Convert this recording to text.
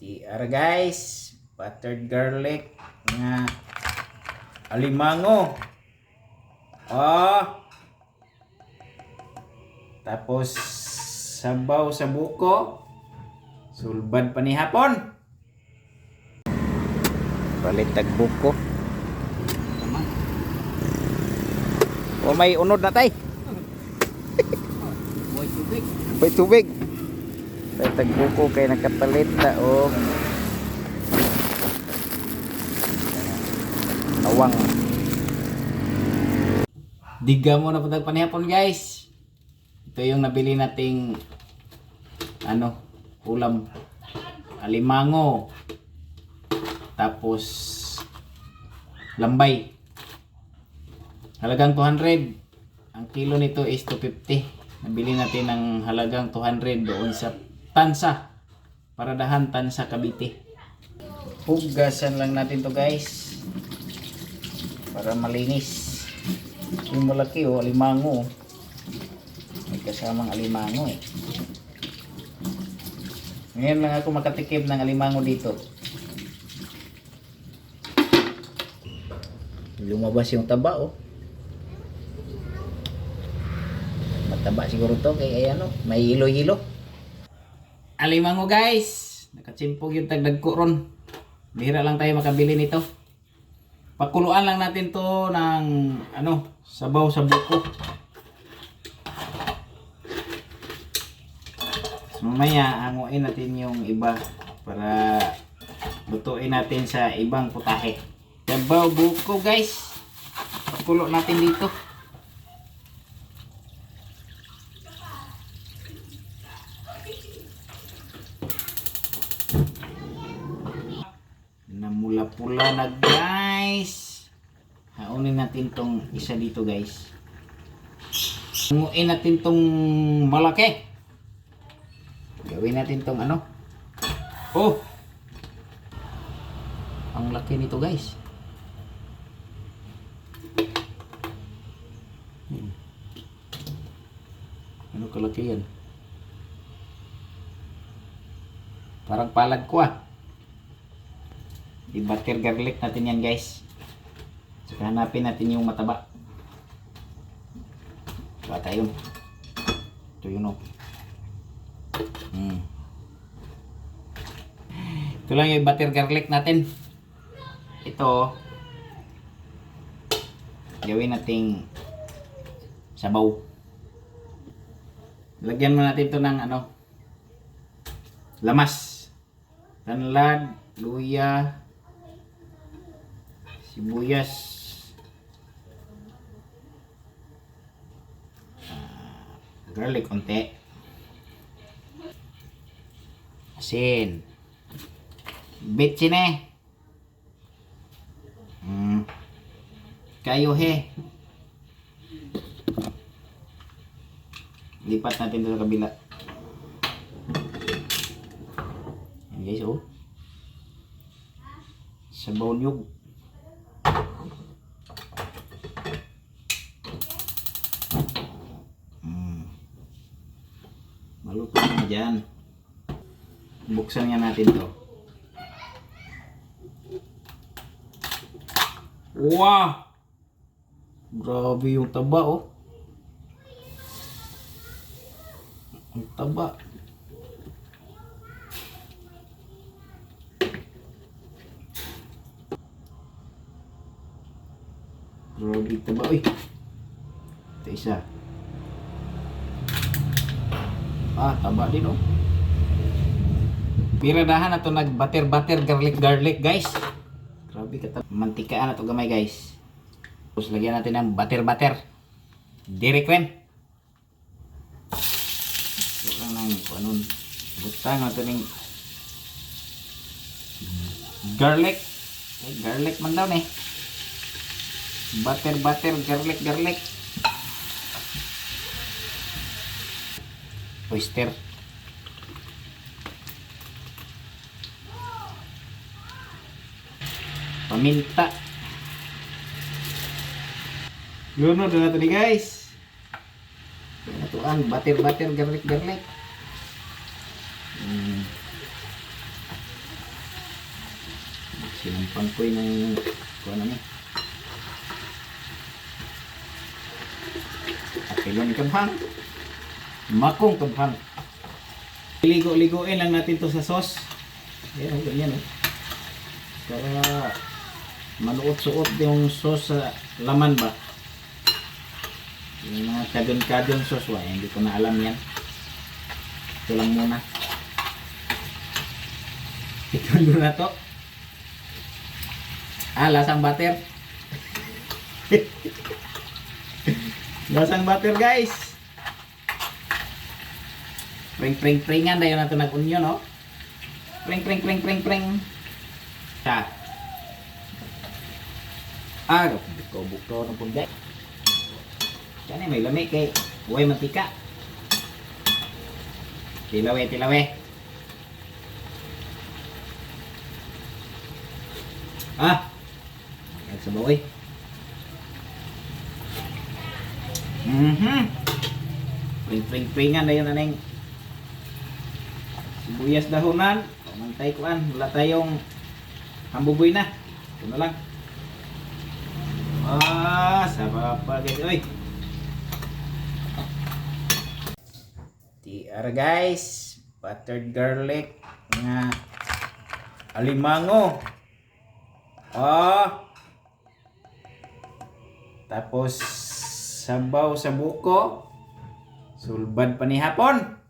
TR guys, buttered garlic nga alimango. Oh. Tapos sabaw sa buko. Sulbad pa ni hapon. Balitag buko. O may unod na tay. May tubig. Balitag buko kay nakapalit na o. Awang. Diga mo na putag panihapon guys. Ito yung nabili nating ulam. Alimango. Tapos lambay. Halagang 200. Ang kilo nito is 250. Nabili natin ng halagang 200 doon sa Tansa. Paradahan Tansa Cavite. Hugasan lang natin to guys. Para malinis. Yung malaki alimango. May kasamang alimango eh. Ngayon lang ako makatikim ng alimango dito. Lumabas yung taba Mataba siguro to kay may hilo-hilo. Alimango guys, nakatsimpog yung tagdagko ron. Bihira lang tayo makabili nito. Pakuluan lang natin to ng sabaw sa buko. So, mamaya hanguin natin yung iba para lutuin natin sa ibang putahe. Sabaw buko guys. Pakulo natin dito. Namula-pula na guys. Haunin natin tong isa dito guys. Hanguin natin tong malaki. Gawin natin tong ang laki nito guys. Ano kalaki yan? Parang palad ko I-butter garlic natin yan guys. Saka hanapin natin yung mataba. Bata yun. Ito yun Ito lang yung butter garlic natin. Ito gawin nating sabaw. Lagyan mo natin ito ng lamas, tanlad, luya, sibuyas, garlic konti, asin, bitsine, kayohe. Lipat natin ito sa kabila. Yan guys sabaw nyug. Maluto na dyan. Buksan nga natin to. Wow! Grabe yung taba Ang taba. Grabe taba Ito isa. Taba din Piradahan na to nag-butter garlic guys. Grabe kataba. Mantikaan na to gamay guys. Tapos lagyan natin ng butter. Dairy cream. Butang natin ng garlic. Garlic man daw butter garlic. Oyster. Paminta. Lunod na ito guys. Ito ang butter garlic. Sinampang ko yung kung ano ni. At pilon kabhang. Makong kabhang. Ligo-ligoin lang natin to sa sauce. Ayan, ganyan oh. Para maluot-suot yung sauce sa laman ba. Yung mga kadyon-kadyon sauce, hindi ko na alam yan. Ito lang muna. Ito na to. Lasang butter. Lasang butter guys. Pring-pring-pringan dayon nato nag-onion no. Pring-pring-pring-pring-pring. Ta. Buko-buko ng punday. Kani may lami kay huwag mantika. Tilawe. Sa bawoy. Pring-pring-pringan dayon aneng sibuyas dahonan. Pamantay kuan, wala tayong hambuboy na. Ito na lang. Sarap pa guys. Oy. TR guys, buttered garlic nga alimango. Tapos sabaw sa buko. Sulbad pa ni hapon.